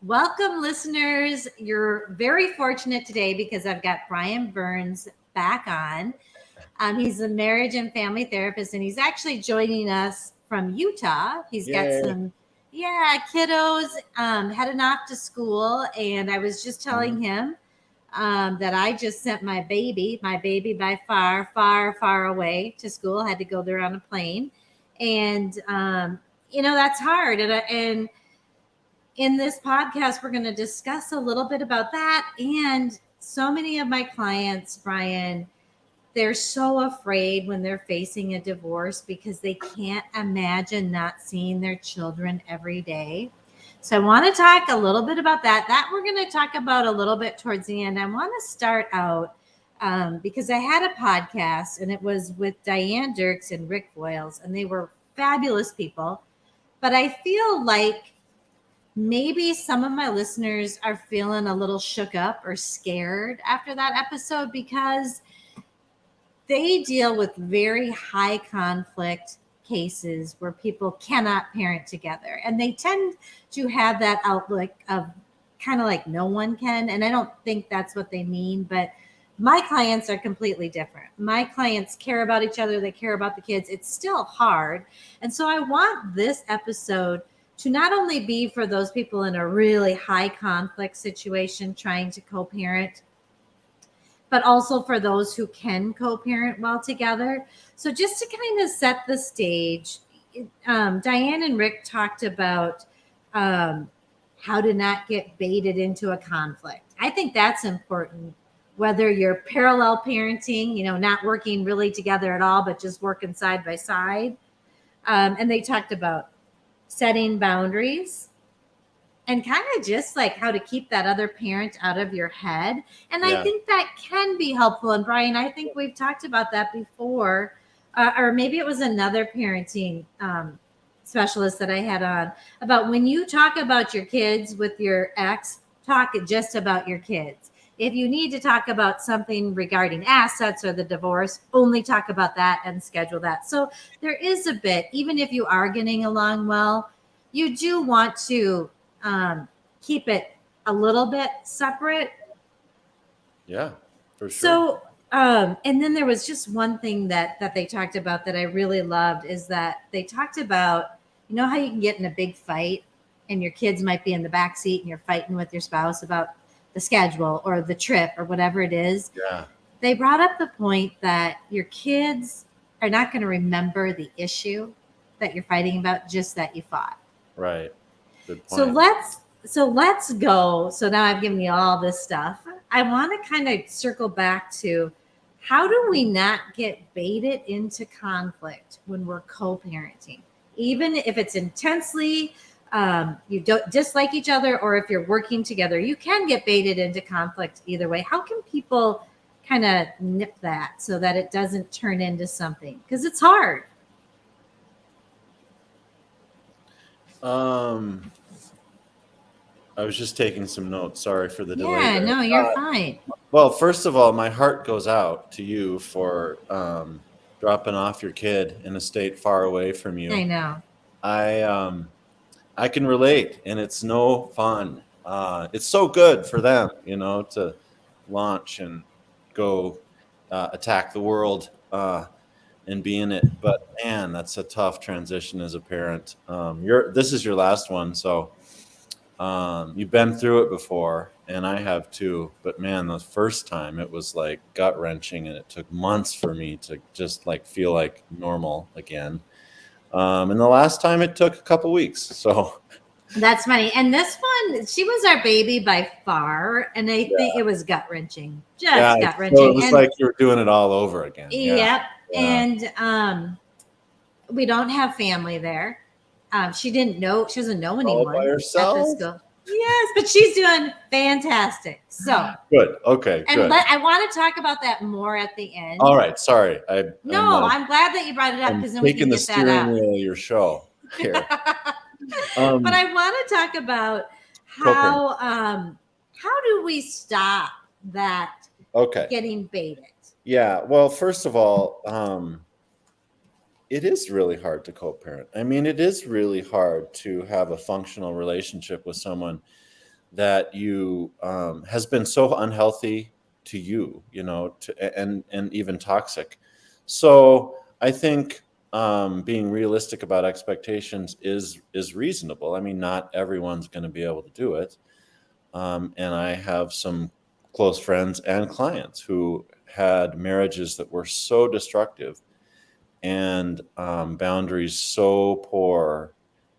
Welcome, listeners. You're very fortunate today because I've got Brian Burns back on. He's a marriage and family therapist, and he's actually joining us from Utah. He's got Yay. kiddos heading off to school, and I was just telling him that I just sent my baby by far, far, far away to school. I had to go there on a plane, and that's hard, and in this podcast, we're going to discuss a little bit about that. And so many of my clients, Brian, they're so afraid when they're facing a divorce because they can't imagine not seeing their children every day. So I want to talk a little bit about that. That we're going to talk about a little bit towards the end. I want to start out because I had a podcast and it was with Diane Dirks and Rick Voiles, and they were fabulous people. But I feel like maybe some of my listeners are feeling a little shook up or scared after that episode because they deal with very high conflict cases where people cannot parent together. And they tend to have that outlook of kind of like no one can. And I don't think that's what they mean, but my clients are completely different. My clients care about each other. They care about the kids. It's still hard. And so I want this episode to not only be for those people in a really high conflict situation trying to co-parent, but also for those who can co-parent well together. So just to kind of set the stage, Diane and Rick talked about how to not get baited into a conflict. I think that's important, whether you're parallel parenting, not working really together at all, but just working side by side. And they talked about setting boundaries and kind of just like how to keep that other parent out of your head. And I think that can be helpful. And Brian, I think we've talked about that before, or maybe it was another parenting specialist that I had on, about when you talk about your kids with your ex, talk just about your kids. If you need to talk about something regarding assets or the divorce, only talk about that and schedule that. So there is a bit, even if you are getting along well, you do want to keep it a little bit separate. Yeah, for sure. So, and then there was just one thing that they talked about that I really loved is that they talked about, how you can get in a big fight and your kids might be in the back seat and you're fighting with your spouse about the schedule or the trip or whatever it is. Yeah. They brought up the point that your kids are not going to remember the issue that you're fighting about, just that you fought. Right. Good point. So let's go. So now I've given you all this stuff. I want to kind of circle back to how do we not get baited into conflict when we're co-parenting, even if it's intensely you don't dislike each other, or if you're working together, you can get baited into conflict either way. How can people kind of nip that so that it doesn't turn into something? Because it's hard. I was just taking some notes. Sorry for the delay. Yeah, no, you're fine. Well, first of all, my heart goes out to you for dropping off your kid in a state far away from you. I know. I can relate, and it's no fun. It's so good for them, to launch and go attack the world and be in it. But man, that's a tough transition as a parent. This is your last one, so you've been through it before, and I have too. But man, the first time it was like gut wrenching, and it took months for me to just like feel like normal again. And the last time it took a couple weeks. So that's funny. And this one, she was our baby by far. And I think it was gut wrenching, gut wrenching. So it was like you were doing it all over again. Yep. Yeah. And we don't have family there. She doesn't know anyone. All by herself? At the school. Yes, but she's doing fantastic. So good. Okay. And good. I want to talk about that more at the end. All right. Sorry. I'm glad that you brought it up because then we can get that out. Taking the steering wheel of your show here. But I want to talk about how do we stop that getting baited? Yeah. Well, first of all, it is really hard to co-parent. I mean, it is really hard to have a functional relationship with someone that you has been so unhealthy to you, and even toxic. So I think being realistic about expectations is reasonable. I mean, not everyone's going to be able to do it. And I have some close friends and clients who had marriages that were so destructive and boundaries so poor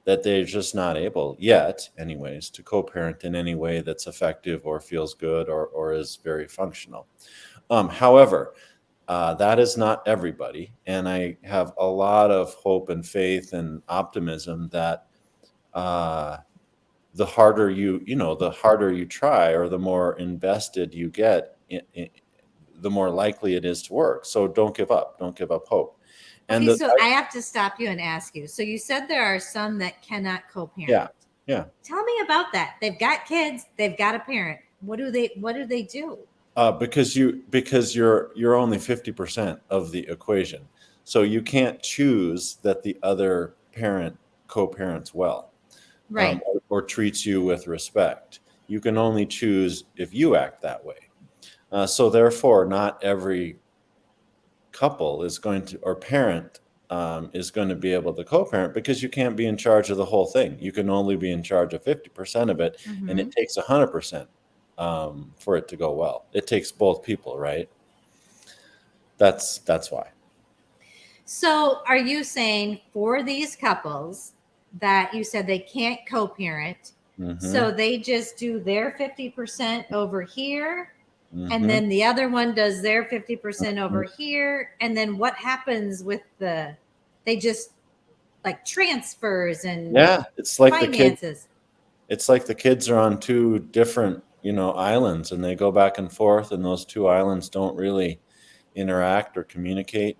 that they're just not able yet, anyways, to co-parent in any way that's effective or feels good or is very functional. However, that is not everybody, and I have a lot of hope and faith and optimism that uh, the harder you try, or the more invested you get, the more likely it is to work. So don't give up. Don't give up hope. And Okay, so I have to stop you and ask you. So you said there are some that cannot co-parent. yeah. Tell me about that. They've got kids, they've got a parent. What do they do? Because you're only 50% of the equation, so you can't choose that the other parent co-parents well, Right. or treats you with respect. You can only choose if you act that way. So therefore, not every couple is going to, or parent is going to be able to co-parent, because you can't be in charge of the whole thing. You can only be in charge of 50% of it, and it takes 100% for it to go well. It takes both people, right? That's why. So are you saying for these couples that you said they can't co-parent, so they just do their 50% over here, and then the other one does their 50% over here, and then what happens with they just like transfers and Yeah, it's like finances? it's like the kids are on two different, islands, and they go back and forth, and those two islands don't really interact or communicate.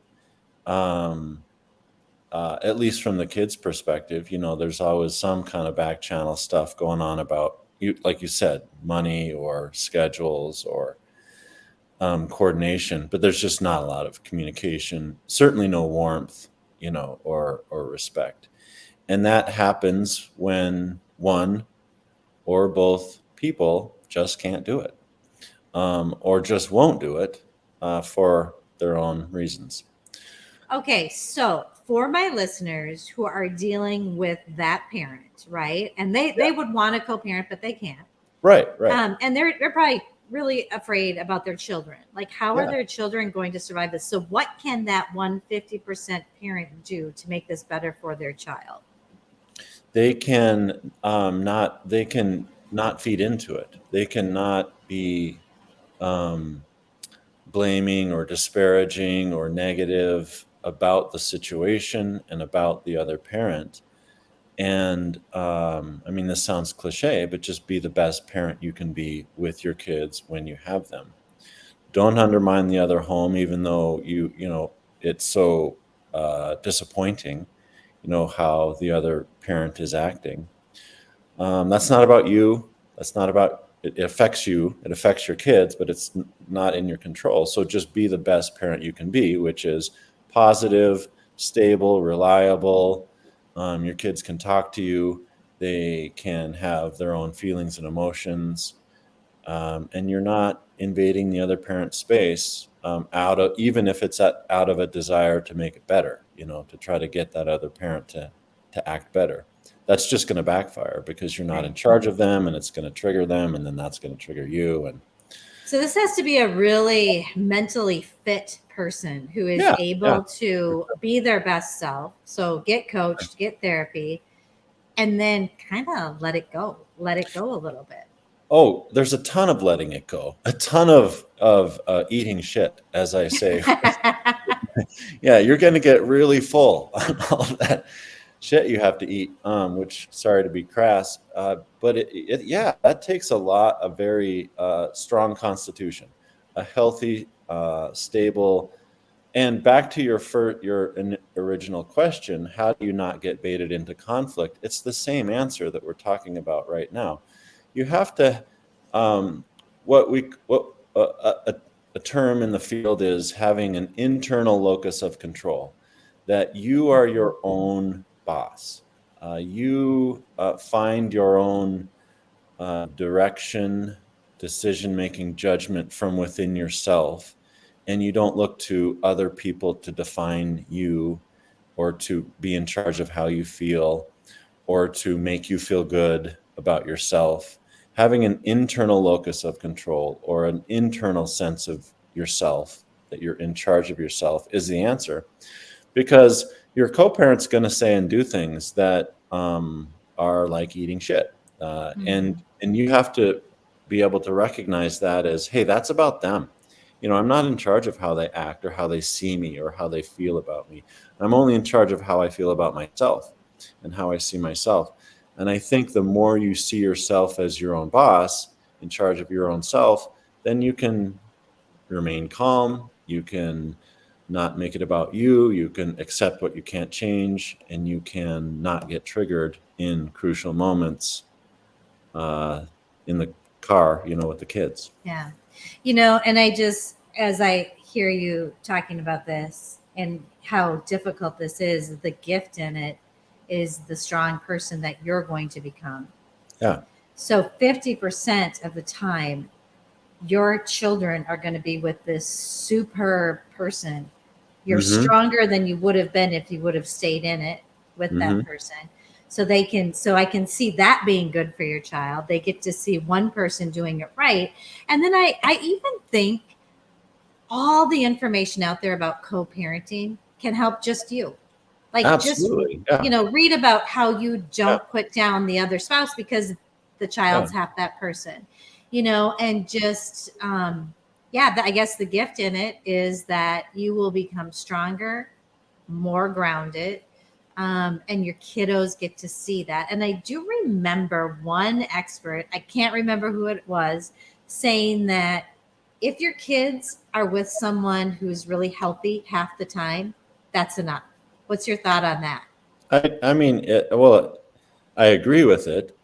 Um, at least from the kids' perspective, there's always some kind of back channel stuff going on about, you, like you said, money or schedules or coordination, but there's just not a lot of communication. Certainly no warmth, or respect. And that happens when one or both people just can't do it, or just won't do it for their own reasons. Okay, so for my listeners who are dealing with that parent, right? And they would want to co-parent, but they can't. Right. And they're probably really afraid about their children. Like, how are Yeah. their children going to survive this? So what can that 150% parent do to make this better for their child? They can not feed into it. They cannot be blaming or disparaging or negative about the situation and about the other parent. And I mean, this sounds cliche, but just be the best parent you can be with your kids when you have them. Don't undermine the other home, even though it's so disappointing, how the other parent is acting. That's not about you. That's not about it. It affects you. It affects your kids, but it's not in your control. So just be the best parent you can be, which is positive, stable, reliable. Your kids can talk to you. They can have their own feelings and emotions, and you're not invading the other parent's space, even if it's out of a desire to make it better. To try to get that other parent to act better. That's just going to backfire, because you're not in charge of them, and it's going to trigger them, and then that's going to trigger you. And So this has to be a really mentally fit person who is able to be their best self. So get coached, get therapy, and then kind of let it go a little bit. Oh, there's a ton of letting it go, a ton of eating shit, as I say. Yeah, you're going to get really full on all that shit you have to eat. Which, sorry to be crass, but that takes a very strong constitution, a healthy, stable. And back to your original question, how do you not get baited into conflict? It's the same answer that we're talking about right now. You have to, what a term in the field is having an internal locus of control, that you are your own boss. You find your own direction, decision making, judgment from within yourself, and you don't look to other people to define you or to be in charge of how you feel or to make you feel good about yourself. Having an internal locus of control or an internal sense of yourself, that you're in charge of yourself, is the answer. Because your co-parent's going to say and do things that are like eating shit, and you have to be able to recognize that as, hey, that's about them. I'm not in charge of how they act or how they see me or how they feel about me. I'm only in charge of how I feel about myself and how I see myself. And I think the more you see yourself as your own boss, in charge of your own self, then you can remain calm. You can not make it about you. You can accept what you can't change, and you can not get triggered in crucial moments in the car, with the kids. Yeah. And as I hear you talking about this and how difficult this is, the gift in it is the strong person that you're going to become. Yeah. So 50% of the time, your children are going to be with this superb person. You're stronger than you would have been if you would have stayed in it with that person. So I can see that being good for your child. They get to see one person doing it right. And then I even think all the information out there about co-parenting can help just you. Like, absolutely. just, read about how you don't put down the other spouse because the child's half that person, and just, I guess the gift in it is that you will become stronger, more grounded, and your kiddos get to see that. And I do remember one expert, I can't remember who it was, saying that if your kids are with someone who's really healthy half the time, that's enough. What's your thought on that? I mean, well, I agree with it.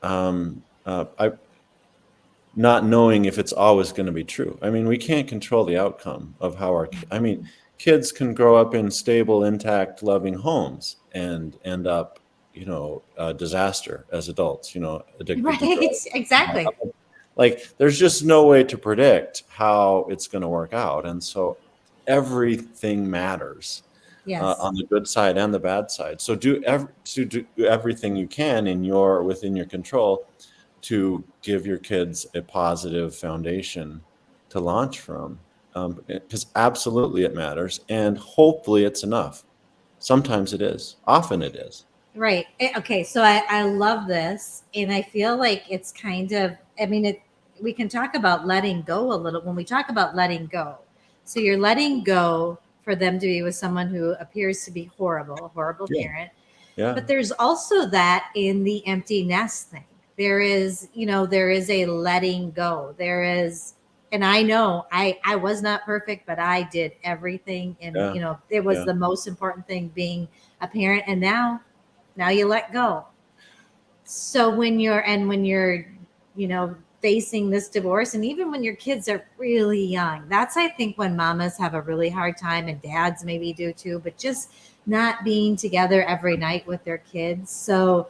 Not knowing if it's always going to be true. I mean, we can't control the outcome of how kids can grow up in stable, intact, loving homes and end up, a disaster as adults, addicted to drugs. Exactly. Like, there's just no way to predict how it's going to work out. And so everything matters. Yes. On the good side and the bad side. So do everything you can within your control to give your kids a positive foundation to launch from, because absolutely it matters, and hopefully it's enough. Sometimes it is. Often it is. Right. Okay. So I love this, and I feel like it's kind of. I mean, we can talk about letting go a little when we talk about letting go. So you're letting go for them to be with someone who appears to be horrible, a horrible parent. Yeah. But there's also that in the empty nest thing. There is a letting go. There is, and I know I was not perfect, but I did everything. And, it was the most important thing, being a parent. And now you let go. So when you're, facing this divorce, and even when your kids are really young, that's, I think, when mamas have a really hard time, and dads maybe do too, but just not being together every night with their kids. So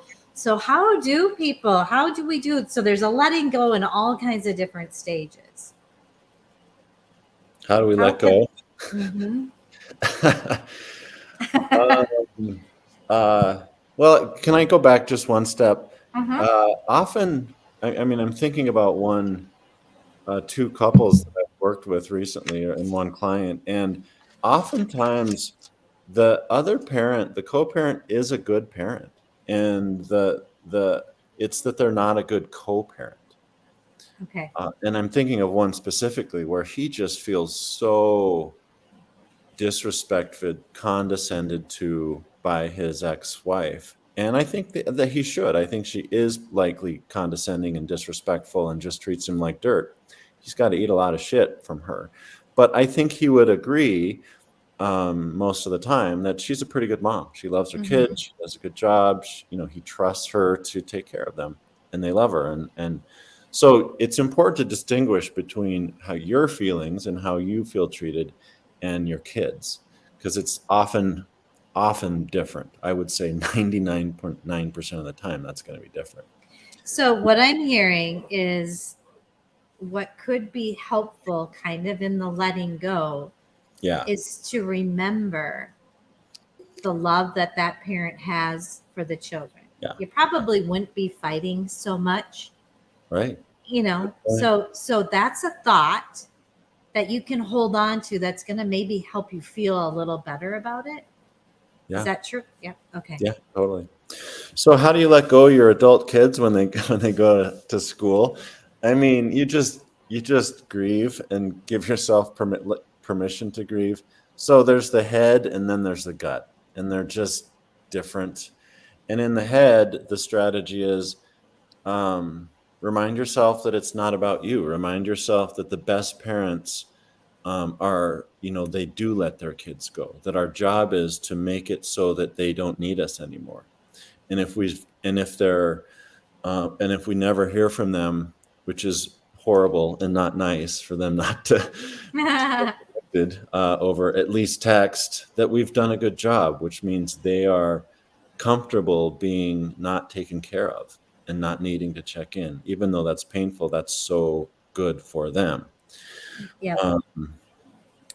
how do we do it? So there's a letting go in all kinds of different stages. How do we let go? Well, can I go back just one step? Often, I mean, I'm thinking about two couples that I've worked with recently, and one client, and oftentimes the other parent, the co-parent, is a good parent, and it's that they're not a good co-parent. Okay. And I'm thinking of one specifically where he just feels so disrespected, condescended to by his ex-wife. And I think that he should. I think she is likely condescending and disrespectful and just treats him like dirt. He's got to eat a lot of shit from her. But I think he would agree most of the time that she's a pretty good mom. She loves her kids. She does a good job. He trusts her to take care of them, and they love her. And so it's important to distinguish between how your feelings and how you feel treated and your kids, because it's often different. I would say 99.9% of the time that's going to be different. So what I'm hearing is what could be helpful kind of in the letting go Yeah. is to remember the love that that parent has for the children. Yeah. You probably wouldn't be fighting so much, Right. you know. Right. So that's a thought that you can hold on to that's going to maybe help you feel a little better about it. Is Yeah. that true? Yeah. Okay. Yeah, totally. So how do you let go of your adult kids when they when they go to school? I mean, you just grieve and give yourself permission to grieve. So there's the head and then there's the gut, and they're just different. And in the head, the strategy is um, remind yourself that it's not about you. Remind yourself that the best parents are, they do let their kids go. That our job is to make it so that they don't need us anymore. And if we never hear from them, which is horrible and not nice for them not to over at least text, that we've done a good job, which means they are comfortable being not taken care of and not needing to check in. Even though that's painful, that's so good for them. Yep. Um,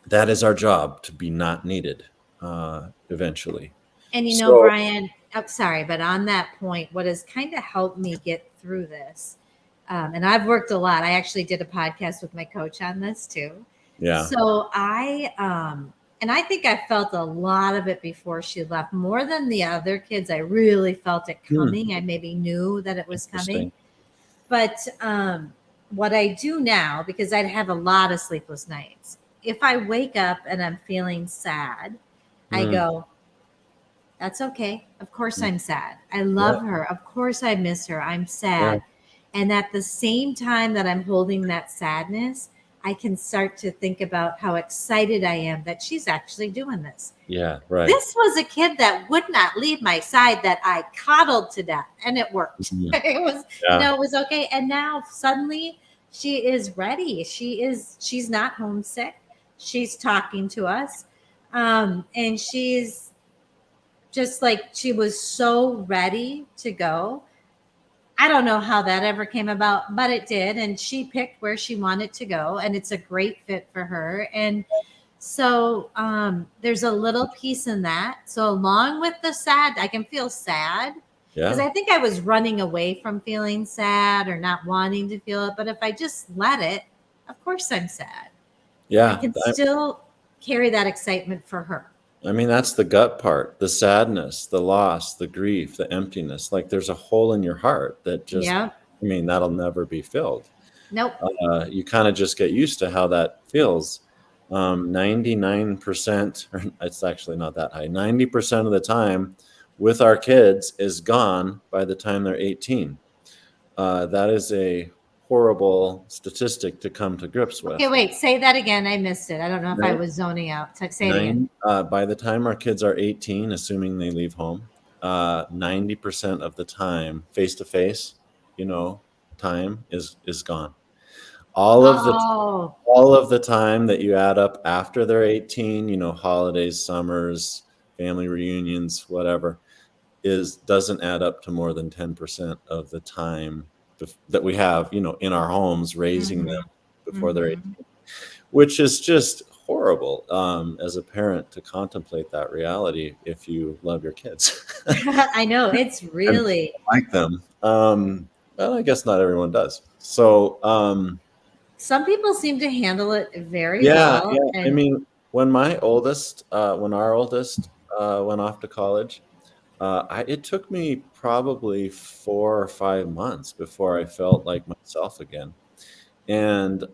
that is our job, to be not needed eventually. And So, Brian, I'm sorry, but on that point, what has kind of helped me get through this, and I've worked a lot. I actually did a podcast with my coach on this too. yeah. So and I think I felt a lot of it before she left, more than the other kids. I really felt it Hmm, coming. I maybe knew that it was coming. interesting. But what I do now, because I'd have a lot of sleepless nights, if I wake up and I'm feeling sad, I Hmm, go, that's okay. Of course hmm, I'm sad. I yeah, love her. Of course I miss her. I'm yeah, sad. And at the same time that I'm holding that sadness, I can start to think about how excited I am that she's actually doing this. yeah, right. This was a kid that would not leave my side, that I coddled to death, and it worked. Mhm. It was, Yeah, it was okay. And now suddenly she is ready. She's not homesick. She's talking to us. And she's just like, she was so ready to go. I don't know how that ever came about, but it did. And she picked where she wanted to go, and it's a great fit for her. And so there's a little piece in that. So along with the sad, I can feel sad because yeah, I think I was running away from feeling sad or not wanting to feel it. But if I just let it, of course I'm sad. I yeah. can still carry that excitement for her. I mean, that's the gut part, the sadness, the loss, the grief, the emptiness. Like there's a hole in your heart that just, Yeah. I mean, that'll never be filled. Nope. You kind of just get used to how that feels. 99%, or it's actually not that high, 90% of the time with our kids is gone by the time they're 18. That is a horrible statistic to come to grips Okay, with. wait, say that again. I missed it. I don't know if I was zoning out. Say it again. By the time our kids are 18, assuming they leave home, 90% of the time, face to face, time is gone. All of the Oh, all of the time that you add up after they're 18, holidays, summers, family reunions, whatever, is doesn't add up to more than 10% of the time that we have, in our homes raising them mm-hmm, before they're mm-hmm. 18, which is just horrible as a parent to contemplate that reality if you love your kids I know it's and really. like them. Well, I guess not everyone does. So, Some people seem to handle it very yeah, well, yeah. I and mean, when our oldest went off to college, it took me probably 4 or 5 months before I felt like myself again. And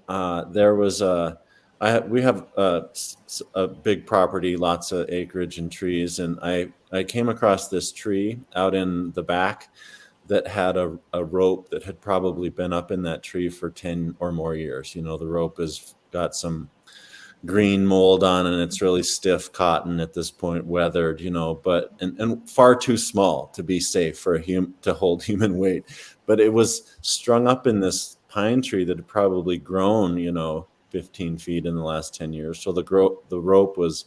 there was we have a big property, lots of acreage and trees, and I came across this tree out in the back that had a rope that had probably been up in that tree for 10 or more years. The rope has got some green mold on and it's really stiff cotton at this point, weathered, but and far too small to be safe for to hold human weight. But it was strung up in this pine tree that had probably grown 15 feet in the last 10 years. So the rope was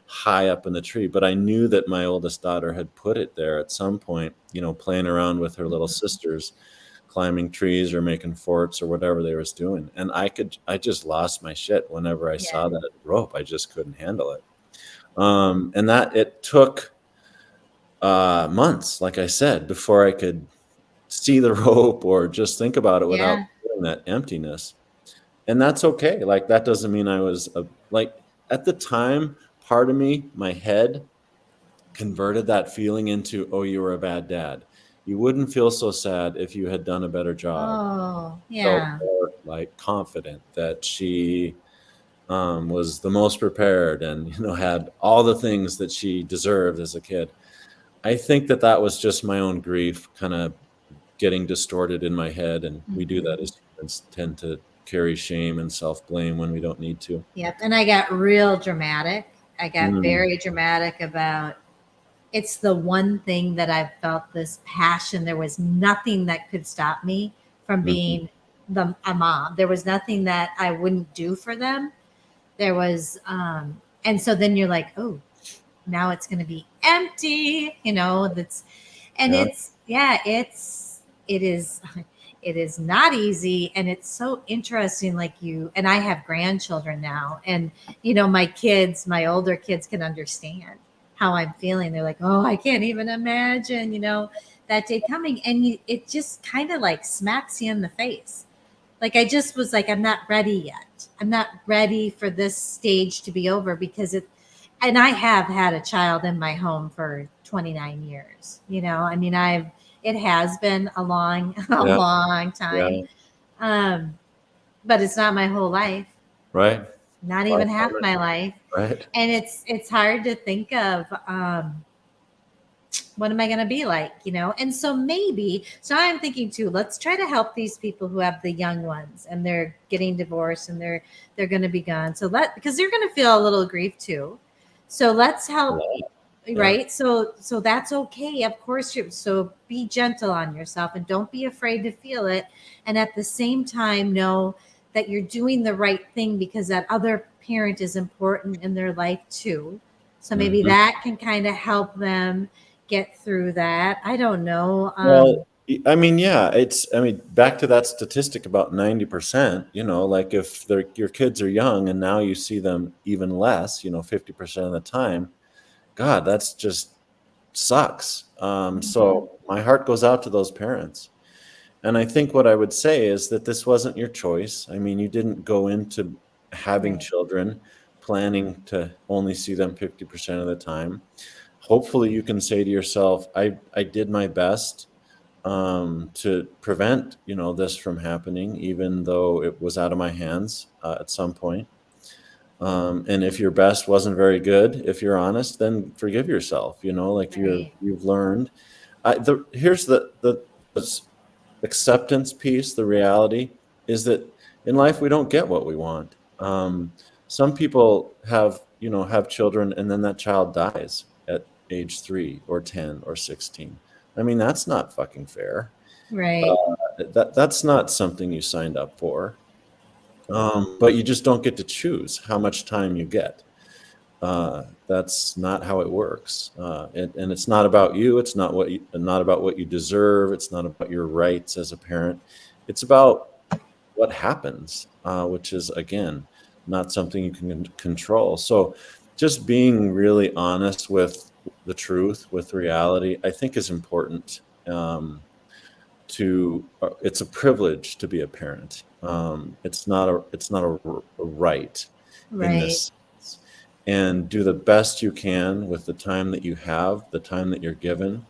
high up in the tree, but I knew that my oldest daughter had put it there at some point, playing around with her little sisters, climbing trees or making forts or whatever they was doing. And I just lost my shit whenever I saw that rope. I just couldn't handle it. And that it took months, like I said, before I could see the rope or just think about it without feeling that emptiness. And that's okay. Like, that doesn't mean I was like, at the time, part of me, my head converted that feeling into, oh, you were a bad dad. You wouldn't feel so sad if you had done a better job. Oh, Felt yeah. more like confident that she was the most prepared and, you know, had all the things that she deserved as a kid. I think that that was just my own grief kind of getting distorted in my head. And we do that as humans, tend to carry shame and self-blame when we don't need to. Yep. And I got real dramatic. I got Mm. very dramatic about it's the one thing that I've felt this passion. There was nothing that could stop me from being a mom. There was nothing that I wouldn't do for them. There was, and so then you're like, oh, now it's going to be empty, you know, that's, and it is, it is not easy. And it's so interesting. Like and I have grandchildren now, and, you know, my older kids can understand how I'm feeling. They're like, oh, I can't even imagine, you know, that day coming. And it just kind of like smacks you in the face. Like, I just was like, I'm not ready yet. I'm not ready for this stage to be over because and I have had a child in my home for 29 years. You know, I mean, it has been a long time. But it's not my whole life. Right. Not even half my life. Right. And it's hard to think of, what am I going to be like, you know? And so I'm thinking too, let's try to help these people who have the young ones and they're getting divorced and they're going to be gone. So because they're going to feel a little grief too. So let's help. Right. So that's okay. Of course. So be gentle on yourself and don't be afraid to feel it. And at the same time, know that you're doing the right thing because that other parent is important in their life too. So maybe that can kind of help them get through that. I don't know. Well, I mean, back to that statistic about 90%, you know, like if your kids are young and now you see them even less, you know, 50% of the time, God, that's just sucks. So my heart goes out to those parents. And I think what I would say is that this wasn't your choice. I mean, you didn't go into having children planning to only see them 50% of the time. Hopefully you can say to yourself, I did my best to prevent, you know, this from happening, even though it was out of my hands at some point. And if your best wasn't very good, if you're honest, then forgive yourself, you know, like you've learned. Here's the acceptance piece. The reality is that in life, we don't get what we want. Some people have children and then that child dies at age 3 or 10 or 16. I mean, that's not fucking fair. Right. That's not something you signed up for. But you just don't get to choose how much time you get. That's not how it works. And it's not about you. It's not about what you deserve. It's not about your rights as a parent. It's about what happens, which is, again, not something you can control. So just being really honest with the truth, with reality, I think is important. It's a privilege to be a parent. It's not a right in this sense. And do the best you can with the time that you have, the time that you're given,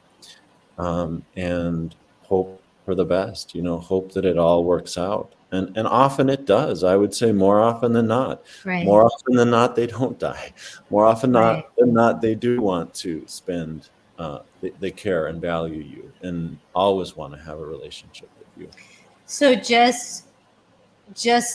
and hope for the best. You know, hope that it all works out. And often it does. I would say more often than not. Right. More often than not, they don't die. More often than not, they do want to spend. They care and value you, and always want to have a relationship with you. So just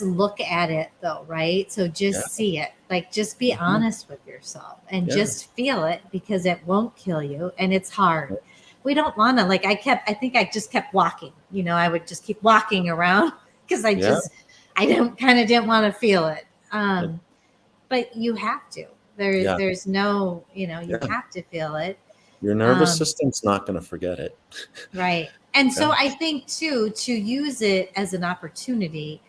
look at it though, right? So just see it. Like, just be honest with yourself and just feel it, because it won't kill you and it's hard. We don't want to, like, I think I just kept walking, you know, I would just keep walking around because I didn't want to feel it. But you have to, there's no, you know, you have to feel it. Your nervous system's not going to forget it. Right. And so Yeah. I think too, to use it as an opportunity,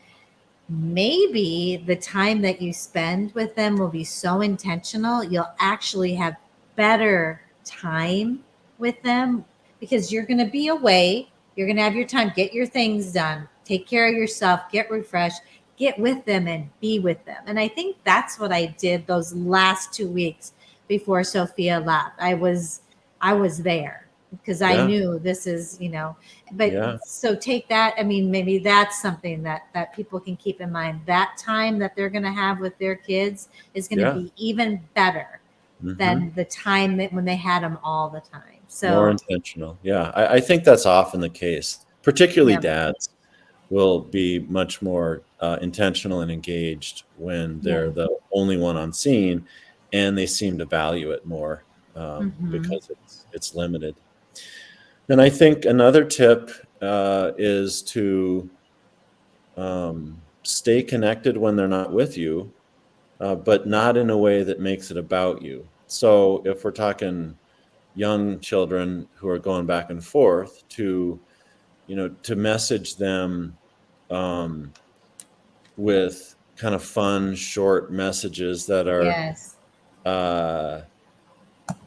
maybe the time that you spend with them will be so intentional, you'll actually have better time with them because you're going to be away. You're going to have your time, get your things done, take care of yourself, get refreshed, get with them and be with them. And I think that's what I did those last 2 weeks before Sophia left. I was there because I Yeah. knew this is, but Yeah. so take that. I mean, maybe that's something that people can keep in mind. That time that they're going to have with their kids is going to Yeah. be even better Hmm. than the time that when they had them all the time. More So, intentional. Yeah. I think that's often the case. Particularly yeah, dads will be much more intentional and engaged when yeah, they're the only one on scene, and they seem to value it more hmm, because it's limited. And I think another tip is to stay connected when they're not with you, but not in a way that makes it about you. So if we're talking young children who are going back and forth, to message them um, with kind of fun, short messages that are yes, uh,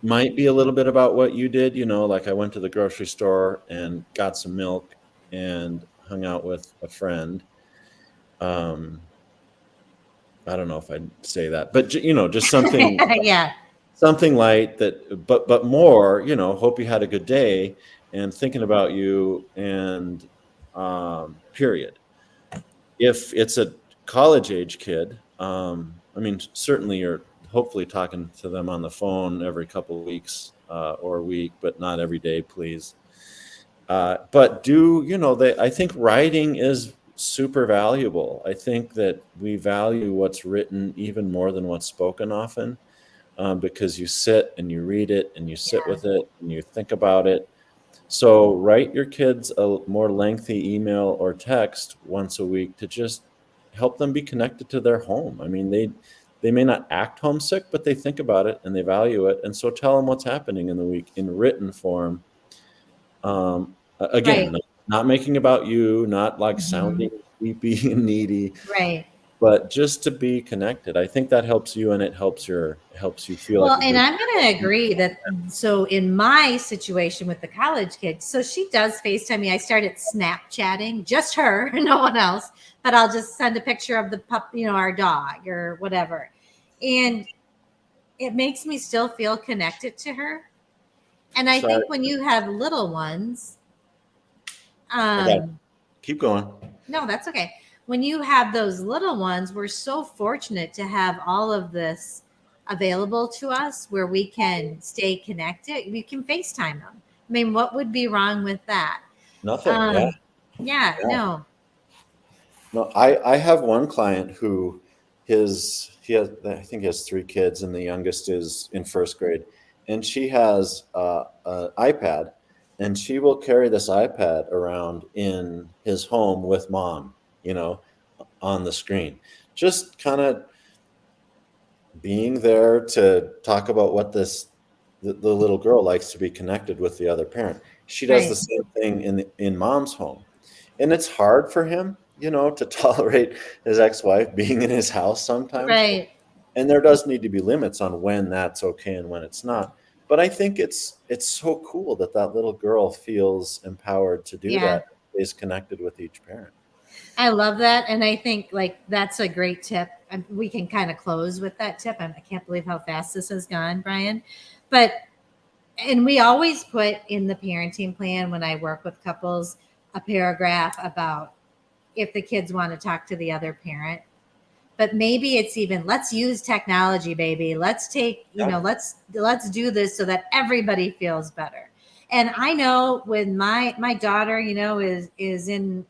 might be a little bit about what you did. Like I went to the grocery store and got some milk and hung out with a friend. Um, I don't know if I'd say that, but just yeah, something light that, but more, hope you had a good day and thinking about you and period. If it's a college age kid, I mean, certainly you're hopefully talking to them on the phone every couple of weeks or a week, but not every day, please. But I think writing is super valuable. I think that we value what's written even more than what's spoken often, because you sit and you read it and you sit yeah, with it and you think about it. So write your kids a more lengthy email or text once a week to just help them be connected to their home. I mean, they may not act homesick, but they think about it and they value it. And so tell them what's happening in the week in written form. Again, right, not making about you, not like hmm, sounding creepy and needy, right. but just to be connected. I think that helps you, and it helps you feel like Well, a and good. I'm going to agree that so in my situation with the college kids, so she does FaceTime me. I started Snapchatting, just her, no one else, but I'll just send a picture of the pup, our dog or whatever. And it makes me still feel connected to her. And I Sorry, think when you have little ones, I got it. um, Keep going. no, that's okay. When you have those little ones, we're so fortunate to have all of this available to us where we can stay connected. We can FaceTime them. I mean, what would be wrong with that? Nothing. Yeah. Um, yeah, Yeah. no, No, I have one client who he has, I think he has 3 kids, and the youngest is in first grade, and she has an iPad, and she will carry this iPad around in his home with mom, you know, on the screen, just kind of being there to talk about what the little girl likes to be connected with the other parent. She does the right, same thing in mom's home. And it's hard for him, to tolerate his ex-wife being in his house sometimes. right, And there does need to be limits on when that's okay and when it's not. But I think it's so cool that that little girl feels empowered to do yeah. that, is connected with each parent. I love that. And I think like that's a great tip. And we can kind of close with that tip. I can't believe how fast this has gone, Brian. But and we always put in the parenting plan when I work with couples a paragraph about if the kids want to talk to the other parent. But maybe it's even let's use technology, baby. Let's take, Yeah. let's do this so that everybody feels better. And I know when my daughter, is in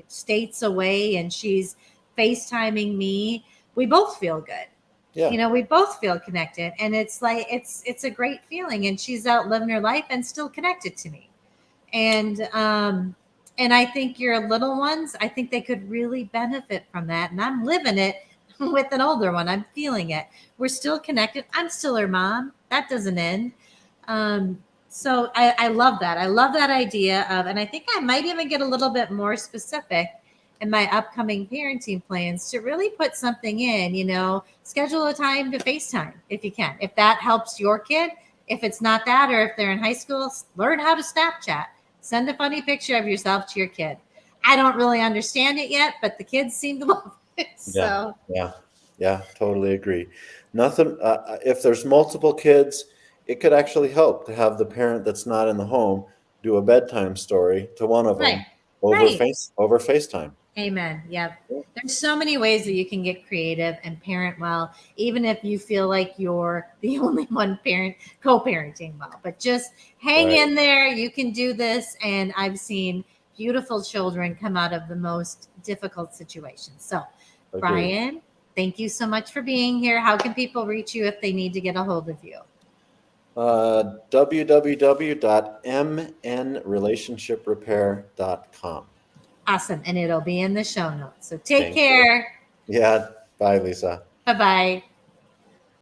states away and she's FaceTiming me, we both feel good. Yeah. We both feel connected, and it's like it's a great feeling, and she's out living her life and still connected to me. And I think your little ones, I think they could really benefit from that, and I'm living it with an older one. I'm feeling it. We're still connected. I'm still her mom. That doesn't end. um So I love that. I love that idea of, and I think I might even get a little bit more specific in my upcoming parenting plans to really put something in, schedule a time to FaceTime if you can. If that helps your kid, if it's not that, or if they're in high school, learn how to Snapchat. Send a funny picture of yourself to your kid. I don't really understand it yet, but the kids seem to love it. Yeah, So, yeah, totally agree. Nothing. If there's multiple kids, it could actually help to have the parent that's not in the home do a bedtime story to one of right, them over right. FaceTime. Amen. Yep. There's so many ways that you can get creative and parent well, even if you feel like you're the only one co-parenting well. But just hang Right. in there. You can do this. And I've seen beautiful children come out of the most difficult situations. So, Agreed. Brian, thank you so much for being here. How can people reach you if they need to get a hold of you? www.mnrelationshiprepair.com. Awesome. And it'll be in the show notes. So take Thank you. care. Yeah. Bye, Lisa. Bye bye.